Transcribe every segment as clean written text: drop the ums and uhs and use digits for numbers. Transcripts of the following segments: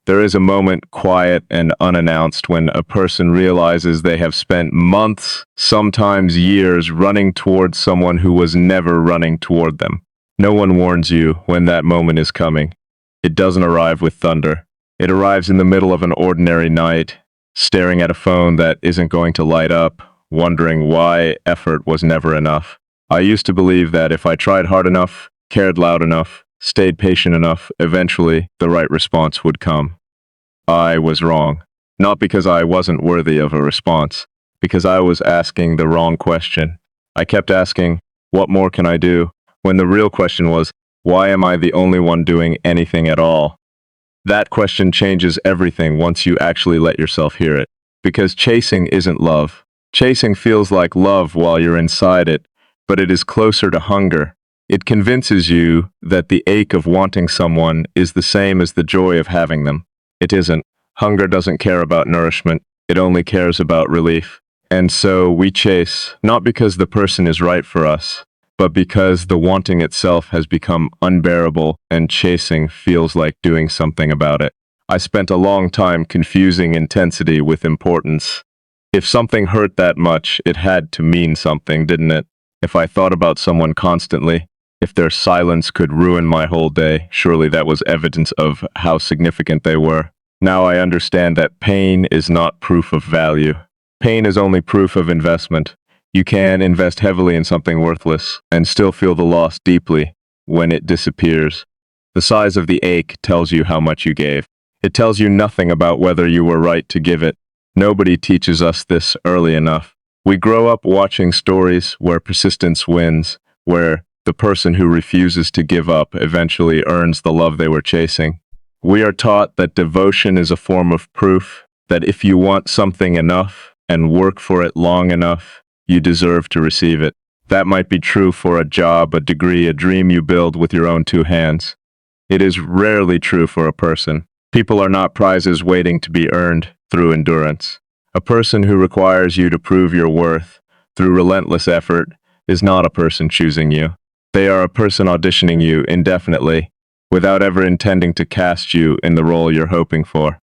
There is a moment, quiet and unannounced, when a person realizes they have spent months, sometimes years, running towards someone who was never running toward them. No one warns you when that moment is coming. It doesn't arrive with thunder. It arrives in the middle of an ordinary night, staring at a phone that isn't going to light up, wondering why effort was never enough. I used to believe that if I tried hard enough, cared loud enough, stayed patient enough, eventually the right response would come. I was wrong. Not because I wasn't worthy of a response, because I was asking the wrong question. I kept asking, what more can I do? When the real question was, why am I the only one doing anything at all? That question changes everything once you actually let yourself hear it. Because chasing isn't love. Chasing feels like love while you're inside it, but it is closer to hunger. It convinces you that the ache of wanting someone is the same as the joy of having them. It isn't. Hunger doesn't care about nourishment. It only cares about relief. And so we chase, not because the person is right for us, but because the wanting itself has become unbearable and chasing feels like doing something about it. I spent a long time confusing intensity with importance. If something hurt that much, it had to mean something, didn't it? If I thought about someone constantly, if their silence could ruin my whole day, surely that was evidence of how significant they were. Now I understand that pain is not proof of value. Pain is only proof of investment. You can invest heavily in something worthless and still feel the loss deeply when it disappears. The size of the ache tells you how much you gave. It tells you nothing about whether you were right to give it. Nobody teaches us this early enough. We grow up watching stories where persistence wins, where the person who refuses to give up eventually earns the love they were chasing. We are taught that devotion is a form of proof, that if you want something enough and work for it long enough, you deserve to receive it. That might be true for a job, a degree, a dream you build with your own two hands. It is rarely true for a person. People are not prizes waiting to be earned through endurance. A person who requires you to prove your worth through relentless effort is not a person choosing you. They are a person auditioning you indefinitely, without ever intending to cast you in the role you're hoping for.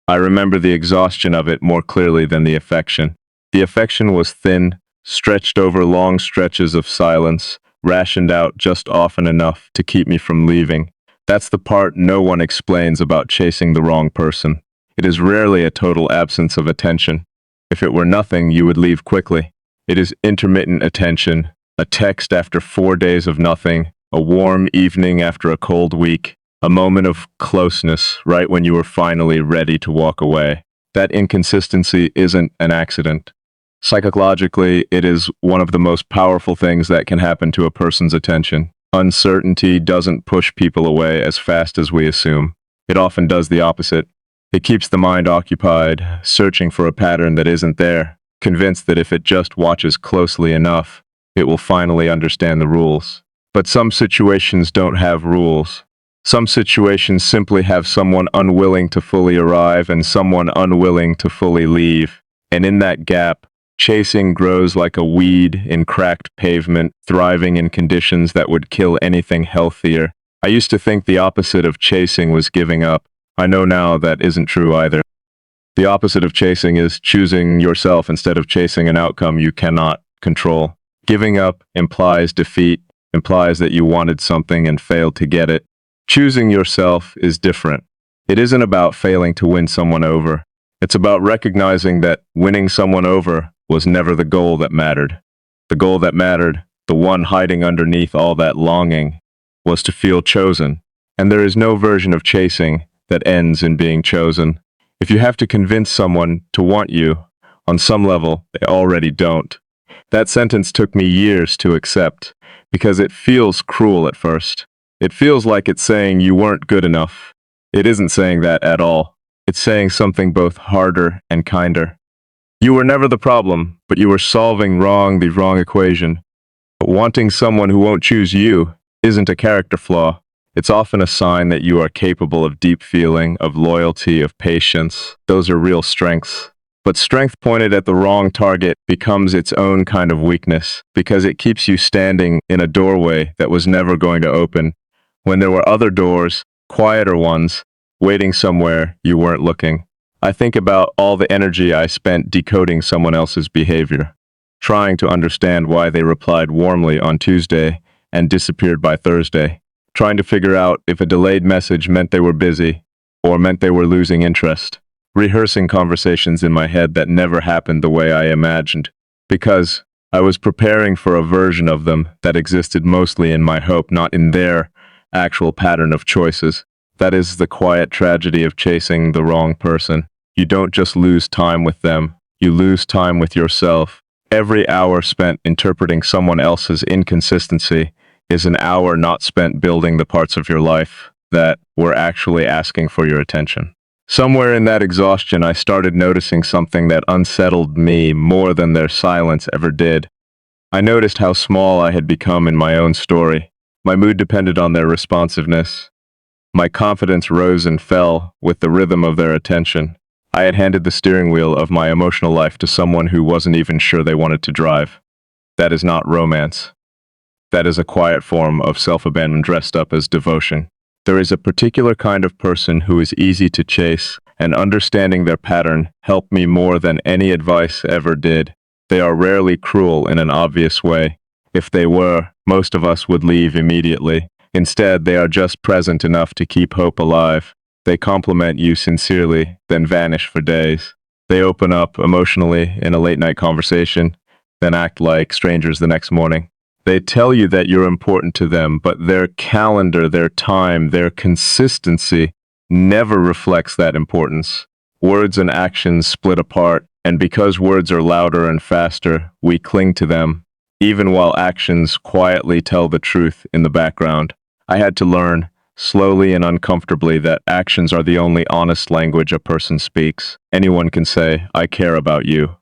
I remember the exhaustion of it more clearly than the affection. The affection was thin, stretched over long stretches of silence, rationed out just often enough to keep me from leaving. That's the part no one explains about chasing the wrong person. It is rarely a total absence of attention. If it were nothing, you would leave quickly. It is intermittent attention, a text after 4 days of nothing, a warm evening after a cold week, a moment of closeness right when you were finally ready to walk away. That inconsistency isn't an accident. Psychologically, it is one of the most powerful things that can happen to a person's attention. Uncertainty doesn't push people away as fast as we assume. It often does the opposite. It keeps the mind occupied, searching for a pattern that isn't there, convinced that if it just watches closely enough, it will finally understand the rules. But some situations don't have rules. Some situations simply have someone unwilling to fully arrive and someone unwilling to fully leave. And in that gap, chasing grows like a weed in cracked pavement, thriving in conditions that would kill anything healthier. I used to think the opposite of chasing was giving up. I know now that isn't true either. The opposite of chasing is choosing yourself instead of chasing an outcome you cannot control. Giving up implies defeat, implies that you wanted something and failed to get it. Choosing yourself is different. It isn't about failing to win someone over. It's about recognizing that winning someone over was never the goal that mattered. The goal that mattered, the one hiding underneath all that longing, was to feel chosen. And there is no version of chasing that ends in being chosen. If you have to convince someone to want you, on some level, they already don't. That sentence took me years to accept, because it feels cruel at first. It feels like it's saying you weren't good enough. It isn't saying that at all. It's saying something both harder and kinder. You were never the problem, but you were solving the wrong equation. But wanting someone who won't choose you isn't a character flaw. It's often a sign that you are capable of deep feeling, of loyalty, of patience. Those are real strengths. But strength pointed at the wrong target becomes its own kind of weakness, because it keeps you standing in a doorway that was never going to open, when there were other doors, quieter ones, waiting somewhere you weren't looking. I think about all the energy I spent decoding someone else's behavior, trying to understand why they replied warmly on Tuesday and disappeared by Thursday, trying to figure out if a delayed message meant they were busy or meant they were losing interest, rehearsing conversations in my head that never happened the way I imagined, because I was preparing for a version of them that existed mostly in my hope, not in their actual pattern of choices. That is the quiet tragedy of chasing the wrong person. You don't just lose time with them, you lose time with yourself. Every hour spent interpreting someone else's inconsistency is an hour not spent building the parts of your life that were actually asking for your attention. Somewhere in that exhaustion, I started noticing something that unsettled me more than their silence ever did. I noticed how small I had become in my own story. My mood depended on their responsiveness. My confidence rose and fell with the rhythm of their attention. I had handed the steering wheel of my emotional life to someone who wasn't even sure they wanted to drive. That is not romance. That is a quiet form of self-abandonment dressed up as devotion. There is a particular kind of person who is easy to chase, and understanding their pattern helped me more than any advice ever did. They are rarely cruel in an obvious way. If they were, most of us would leave immediately. Instead, they are just present enough to keep hope alive. They compliment you sincerely, then vanish for days. They open up emotionally in a late-night conversation, then act like strangers the next morning. They tell you that you're important to them, but their calendar, their time, their consistency never reflects that importance. Words and actions split apart, and because words are louder and faster, we cling to them, even while actions quietly tell the truth in the background. I had to learn, slowly and uncomfortably, that actions are the only honest language a person speaks. Anyone can say, "I care about you."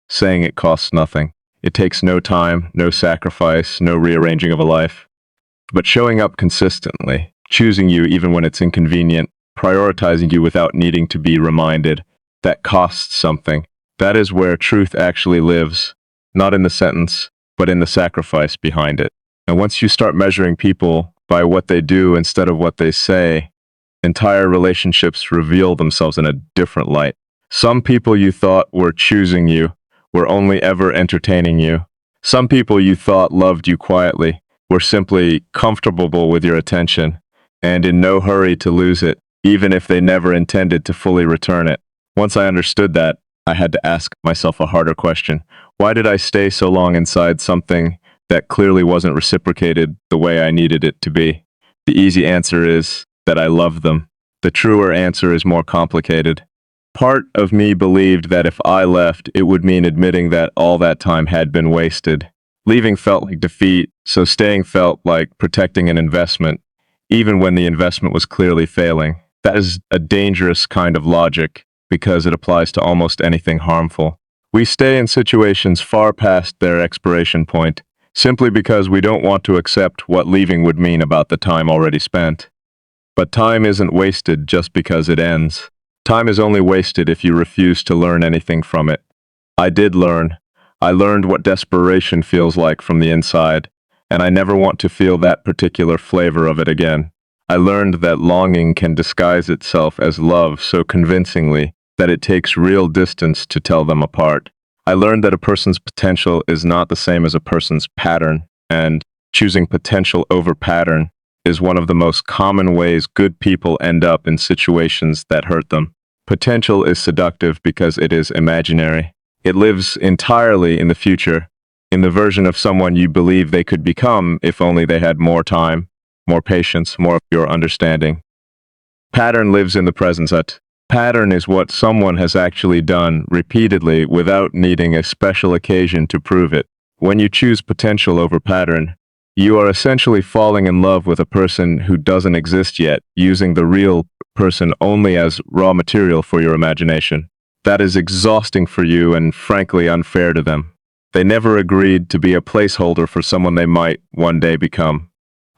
Saying it costs nothing. It takes no time, no sacrifice, no rearranging of a life. But showing up consistently, choosing you even when it's inconvenient, prioritizing you without needing to be reminded, that costs something. That is where truth actually lives, not in the sentence, but in the sacrifice behind it. And once you start measuring people by what they do instead of what they say, entire relationships reveal themselves in a different light. Some people you thought were choosing you were only ever entertaining you. Some people you thought loved you quietly were simply comfortable with your attention and in no hurry to lose it, even if they never intended to fully return it. Once I understood that, I had to ask myself a harder question. Why did I stay so long inside something that clearly wasn't reciprocated the way I needed it to be? The easy answer is that I loved them. The truer answer is more complicated. Part of me believed that if I left, it would mean admitting that all that time had been wasted. Leaving felt like defeat, so staying felt like protecting an investment, even when the investment was clearly failing. That is a dangerous kind of logic, because it applies to almost anything harmful. We stay in situations far past their expiration point, simply because we don't want to accept what leaving would mean about the time already spent. But time isn't wasted just because it ends. Time is only wasted if you refuse to learn anything from it. I did learn. I learned what desperation feels like from the inside, and I never want to feel that particular flavor of it again. I learned that longing can disguise itself as love so convincingly that it takes real distance to tell them apart. I learned that a person's potential is not the same as a person's pattern, and choosing potential over pattern is one of the most common ways good people end up in situations that hurt them. Potential is seductive because it is imaginary. It lives entirely in the future, in the version of someone you believe they could become if only they had more time, more patience, more of your understanding. Pattern lives in the present. Pattern is what someone has actually done repeatedly without needing a special occasion to prove it. When you choose potential over pattern, you are essentially falling in love with a person who doesn't exist yet, using the real person only as raw material for your imagination. That is exhausting for you and frankly unfair to them. They never agreed to be a placeholder for someone they might one day become.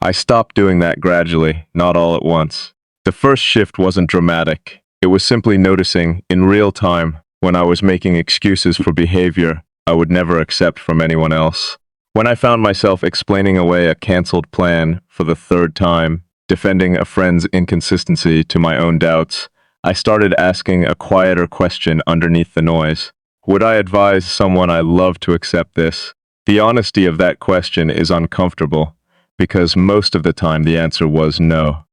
I stopped doing that gradually, not all at once. The first shift wasn't dramatic. It was simply noticing, in real time, when I was making excuses for behavior I would never accept from anyone else. When I found myself explaining away a canceled plan for the third time, defending a friend's inconsistency to my own doubts, I started asking a quieter question underneath the noise. Would I advise someone I love to accept this? The honesty of that question is uncomfortable, because most of the time the answer was no.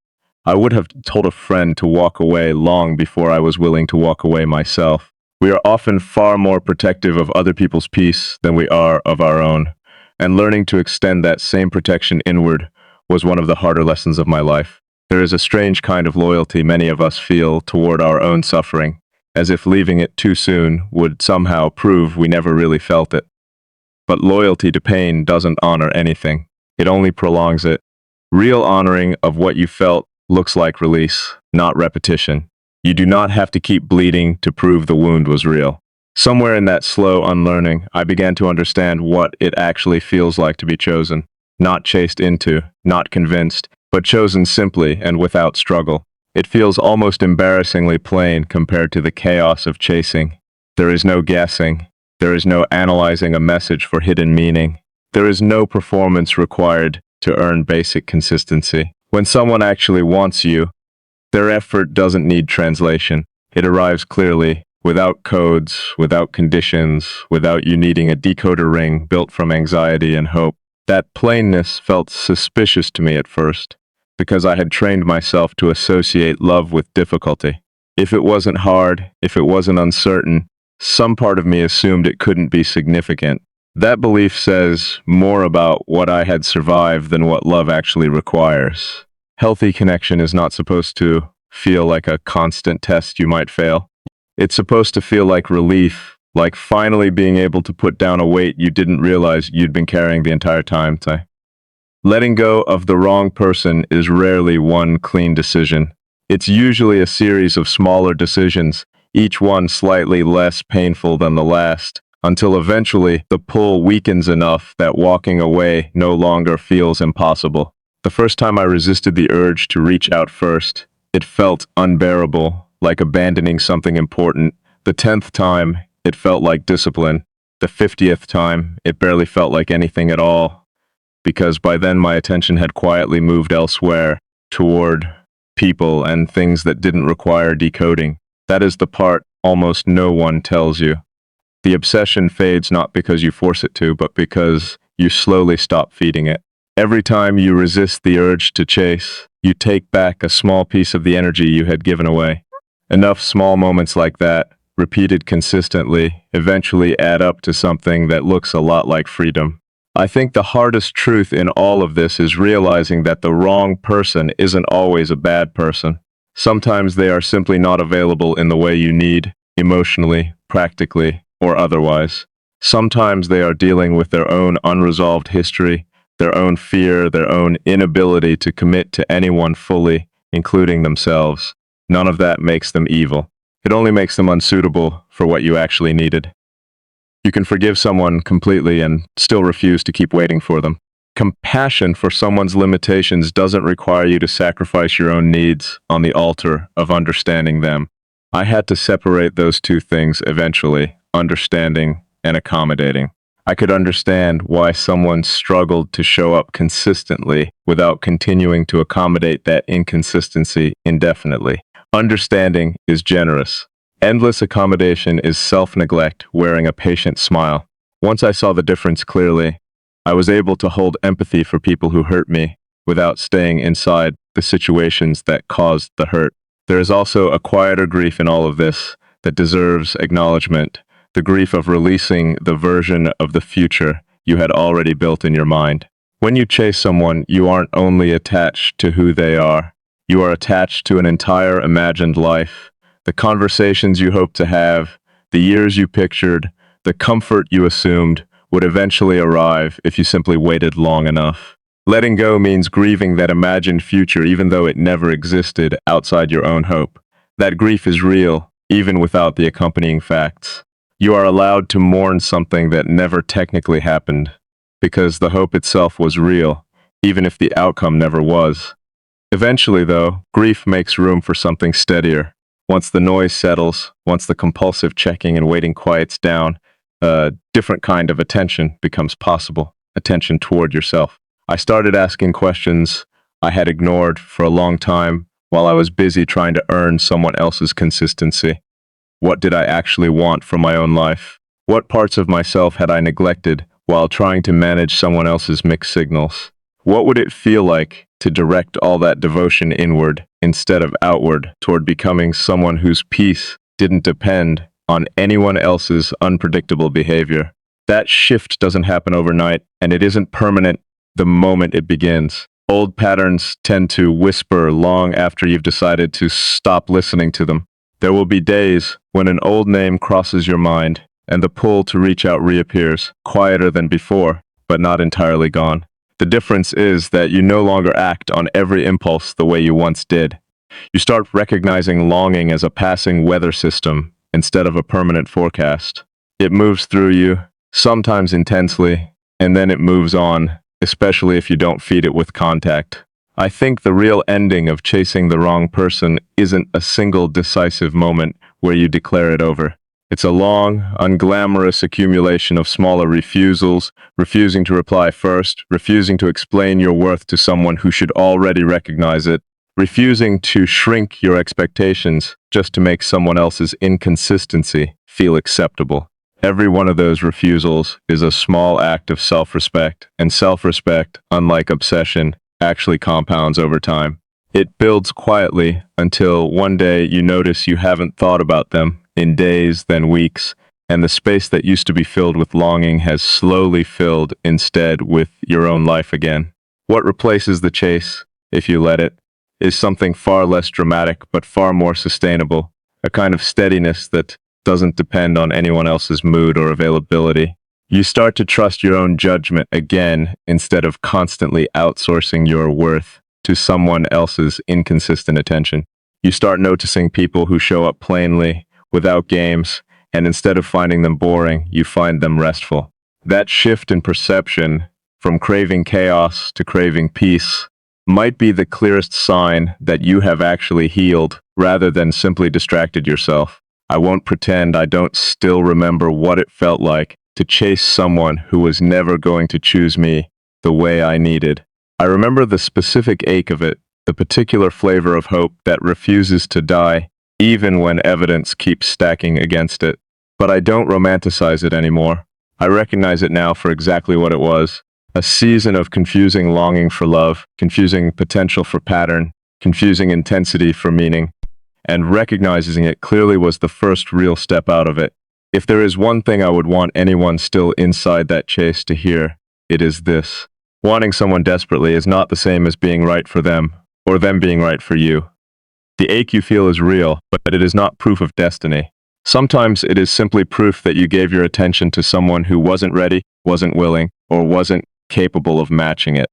I would have told a friend to walk away long before I was willing to walk away myself. We are often far more protective of other people's peace than we are of our own, and learning to extend that same protection inward was one of the harder lessons of my life. There is a strange kind of loyalty many of us feel toward our own suffering, as if leaving it too soon would somehow prove we never really felt it. But loyalty to pain doesn't honor anything. It only prolongs it. Real honoring of what you felt looks like release, not repetition. You do not have to keep bleeding to prove the wound was real. Somewhere in that slow unlearning, I began to understand what it actually feels like to be chosen. Not chased into, not convinced, but chosen simply and without struggle. It feels almost embarrassingly plain compared to the chaos of chasing. There is no guessing. There is no analyzing a message for hidden meaning. There is no performance required to earn basic consistency. When someone actually wants you, their effort doesn't need translation. It arrives clearly, without codes, without conditions, without you needing a decoder ring built from anxiety and hope. That plainness felt suspicious to me at first, because I had trained myself to associate love with difficulty. If it wasn't hard, if it wasn't uncertain, some part of me assumed it couldn't be significant. That belief says more about what I had survived than what love actually requires. Healthy connection is not supposed to feel like a constant test you might fail. It's supposed to feel like relief, like finally being able to put down a weight you didn't realize you'd been carrying the entire time. Letting go of the wrong person is rarely one clean decision. It's usually a series of smaller decisions, each one slightly less painful than the last, until eventually the pull weakens enough that walking away no longer feels impossible. The first time I resisted the urge to reach out first, it felt unbearable, like abandoning something important. The 10th time, it felt like discipline. The 50th time, it barely felt like anything at all, because by then my attention had quietly moved elsewhere, toward people and things that didn't require decoding. That is the part almost no one tells you. The obsession fades not because you force it to, but because you slowly stop feeding it. Every time you resist the urge to chase, you take back a small piece of the energy you had given away. Enough small moments like that, repeated consistently, eventually add up to something that looks a lot like freedom. I think the hardest truth in all of this is realizing that the wrong person isn't always a bad person. Sometimes they are simply not available in the way you need, emotionally, practically, or otherwise. Sometimes they are dealing with their own unresolved history, their own fear, their own inability to commit to anyone fully, including themselves. None of that makes them evil. It only makes them unsuitable for what you actually needed. You can forgive someone completely and still refuse to keep waiting for them. Compassion for someone's limitations doesn't require you to sacrifice your own needs on the altar of understanding them. I had to separate those two things eventually, understanding and accommodating. I could understand why someone struggled to show up consistently without continuing to accommodate that inconsistency indefinitely. Understanding is generous. Endless accommodation is self-neglect wearing a patient smile. Once I saw the difference clearly, I was able to hold empathy for people who hurt me without staying inside the situations that caused the hurt. There is also a quieter grief in all of this that deserves acknowledgement, the grief of releasing the version of the future you had already built in your mind. When you chase someone, you aren't only attached to who they are, you are attached to an entire imagined life. The conversations you hoped to have, the years you pictured, the comfort you assumed would eventually arrive if you simply waited long enough. Letting go means grieving that imagined future even though it never existed outside your own hope. That grief is real, even without the accompanying facts. You are allowed to mourn something that never technically happened, because the hope itself was real, even if the outcome never was. Eventually, though, grief makes room for something steadier. Once the noise settles, once the compulsive checking and waiting quiets down, a different kind of attention becomes possible, attention toward yourself. I started asking questions I had ignored for a long time while I was busy trying to earn someone else's consistency. What did I actually want from my own life? What parts of myself had I neglected while trying to manage someone else's mixed signals? What would it feel like to direct all that devotion inward instead of outward toward becoming someone whose peace didn't depend on anyone else's unpredictable behavior? That shift doesn't happen overnight, and it isn't permanent the moment it begins. Old patterns tend to whisper long after you've decided to stop listening to them. There will be days when an old name crosses your mind and the pull to reach out reappears, quieter than before, but not entirely gone. The difference is that you no longer act on every impulse the way you once did. You start recognizing longing as a passing weather system instead of a permanent forecast. It moves through you, sometimes intensely, and then it moves on, especially if you don't feed it with contact. I think the real ending of chasing the wrong person isn't a single decisive moment where you declare it over. It's a long, unglamorous accumulation of smaller refusals, refusing to reply first, refusing to explain your worth to someone who should already recognize it, refusing to shrink your expectations just to make someone else's inconsistency feel acceptable. Every one of those refusals is a small act of self-respect, and self-respect, unlike obsession, actually compounds over time. It builds quietly until one day you notice you haven't thought about them in days, then weeks, and the space that used to be filled with longing has slowly filled instead with your own life again. What replaces the chase, if you let it, is something far less dramatic but far more sustainable, a kind of steadiness that doesn't depend on anyone else's mood or availability. You start to trust your own judgment again instead of constantly outsourcing your worth to someone else's inconsistent attention. You start noticing people who show up plainly, without games, and instead of finding them boring, you find them restful. That shift in perception, from craving chaos to craving peace, might be the clearest sign that you have actually healed rather than simply distracted yourself. I won't pretend I don't still remember what it felt like to chase someone who was never going to choose me the way I needed. I remember the specific ache of it, the particular flavor of hope that refuses to die, even when evidence keeps stacking against it. But I don't romanticize it anymore. I recognize it now for exactly what it was. A season of confusing longing for love, confusing potential for pattern, confusing intensity for meaning, and recognizing it clearly was the first real step out of it. If there is one thing I would want anyone still inside that chase to hear, it is this. Wanting someone desperately is not the same as being right for them, or them being right for you. The ache you feel is real, but it is not proof of destiny. Sometimes it is simply proof that you gave your attention to someone who wasn't ready, wasn't willing, or wasn't capable of matching it.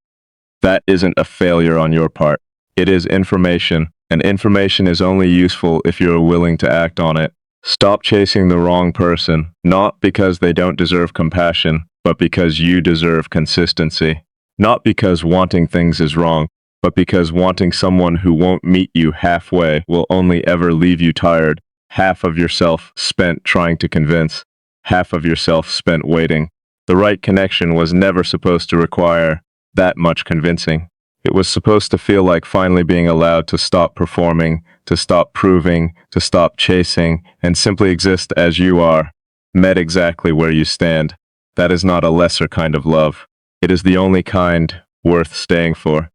That isn't a failure on your part. It is information, and information is only useful if you are willing to act on it. Stop chasing the wrong person, not because they don't deserve compassion, but because you deserve consistency. Not because wanting things is wrong, but because wanting someone who won't meet you halfway will only ever leave you tired, half of yourself spent trying to convince, half of yourself spent waiting. The right connection was never supposed to require that much convincing. It was supposed to feel like finally being allowed to stop performing, to stop proving, to stop chasing, and simply exist as you are, met exactly where you stand. That is not a lesser kind of love. It is the only kind worth staying for.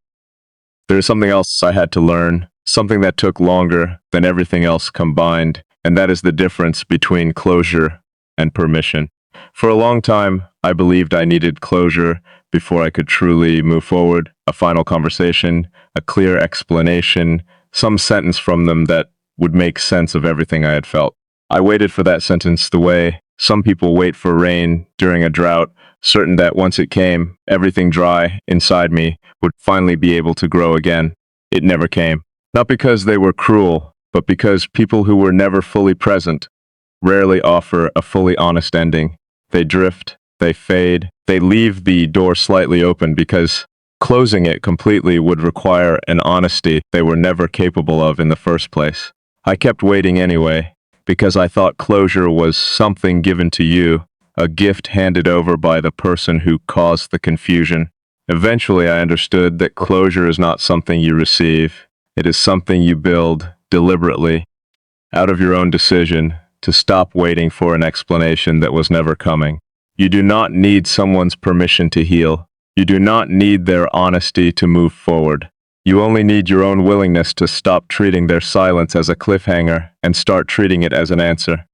There is something else I had to learn, something that took longer than everything else combined, and that is the difference between closure and permission. For a long time, I believed I needed closure before I could truly move forward, a final conversation, a clear explanation, some sentence from them that would make sense of everything I had felt. I waited for that sentence the way some people wait for rain during a drought, certain that once it came, everything dry inside me would finally be able to grow again. It never came. Not because they were cruel, but because people who were never fully present rarely offer a fully honest ending. They drift, they fade, they leave the door slightly open because closing it completely would require an honesty they were never capable of in the first place. I kept waiting anyway, because I thought closure was something given to you, a gift handed over by the person who caused the confusion. Eventually, I understood that closure is not something you receive. It is something you build deliberately, out of your own decision, to stop waiting for an explanation that was never coming. You do not need someone's permission to heal. You do not need their honesty to move forward. You only need your own willingness to stop treating their silence as a cliffhanger and start treating it as an answer.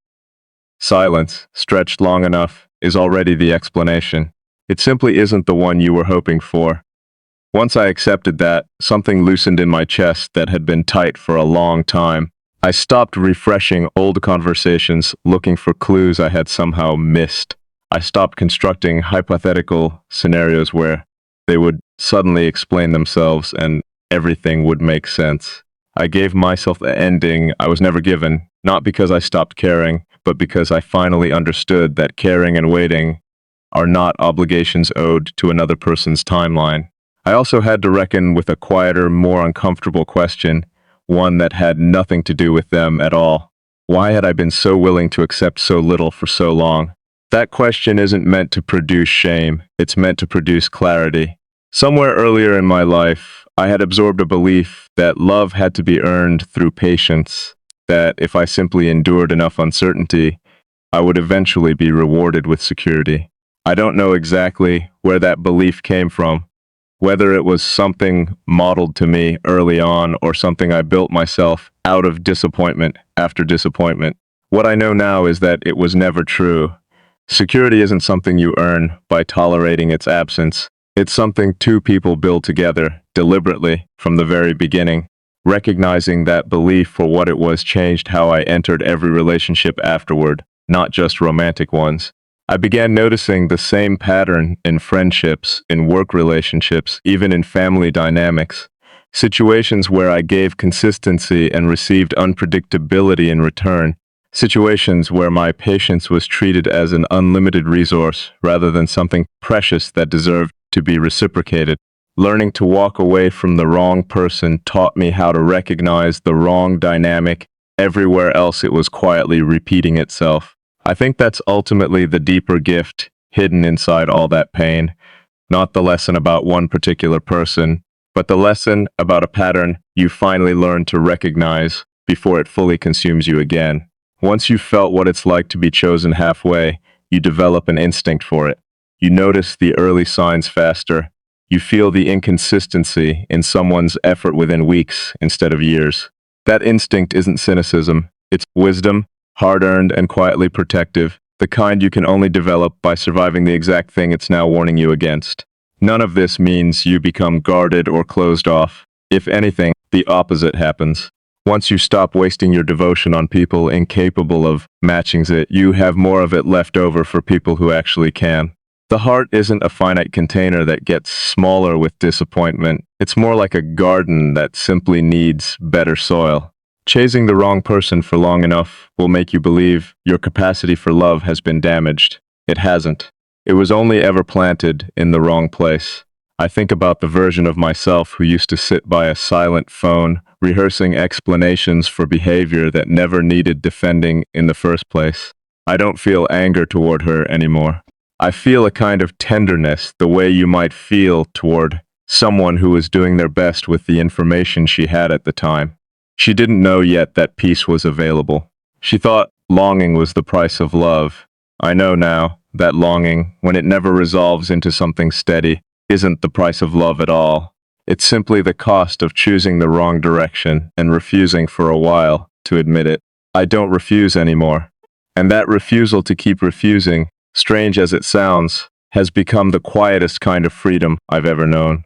Silence, stretched long enough, is already the explanation. It simply isn't the one you were hoping for. Once I accepted that, something loosened in my chest that had been tight for a long time. I stopped refreshing old conversations, looking for clues I had somehow missed. I stopped constructing hypothetical scenarios where they would suddenly explain themselves and everything would make sense. I gave myself the ending I was never given, not because I stopped caring, but because I finally understood that caring and waiting are not obligations owed to another person's timeline. I also had to reckon with a quieter, more uncomfortable question, one that had nothing to do with them at all. Why had I been so willing to accept so little for so long? That question isn't meant to produce shame, it's meant to produce clarity. Somewhere earlier in my life, I had absorbed a belief that love had to be earned through patience, that if I simply endured enough uncertainty, I would eventually be rewarded with security. I don't know exactly where that belief came from, whether it was something modeled to me early on or something I built myself out of disappointment after disappointment. What I know now is that it was never true. Security isn't something you earn by tolerating its absence. It's something two people build together, deliberately, from the very beginning. Recognizing that belief for what it was changed how I entered every relationship afterward, not just romantic ones. I began noticing the same pattern in friendships, in work relationships, even in family dynamics. Situations where I gave consistency and received unpredictability in return. Situations where my patience was treated as an unlimited resource rather than something precious that deserved to be reciprocated. Learning to walk away from the wrong person taught me how to recognize the wrong dynamic everywhere else it was quietly repeating itself. I think that's ultimately the deeper gift hidden inside all that pain, not the lesson about one particular person, but the lesson about a pattern you finally learn to recognize before it fully consumes you again. Once you've felt what it's like to be chosen halfway, you develop an instinct for it. You notice the early signs faster. You feel the inconsistency in someone's effort within weeks instead of years. That instinct isn't cynicism, it's wisdom, hard-earned and quietly protective, the kind you can only develop by surviving the exact thing it's now warning you against. None of this means you become guarded or closed off. If anything, the opposite happens. Once you stop wasting your devotion on people incapable of matching it, you have more of it left over for people who actually can. The heart isn't a finite container that gets smaller with disappointment. It's more like a garden that simply needs better soil. Chasing the wrong person for long enough will make you believe your capacity for love has been damaged. It hasn't. It was only ever planted in the wrong place. I think about the version of myself who used to sit by a silent phone, rehearsing explanations for behavior that never needed defending in the first place. I don't feel anger toward her anymore. I feel a kind of tenderness, the way you might feel toward someone who was doing their best with the information she had at the time. She didn't know yet that peace was available. She thought longing was the price of love. I know now that longing, when it never resolves into something steady, isn't the price of love at all. It's simply the cost of choosing the wrong direction and refusing for a while to admit it. I don't refuse anymore. And that refusal to keep refusing, strange as it sounds, has become the quietest kind of freedom I've ever known.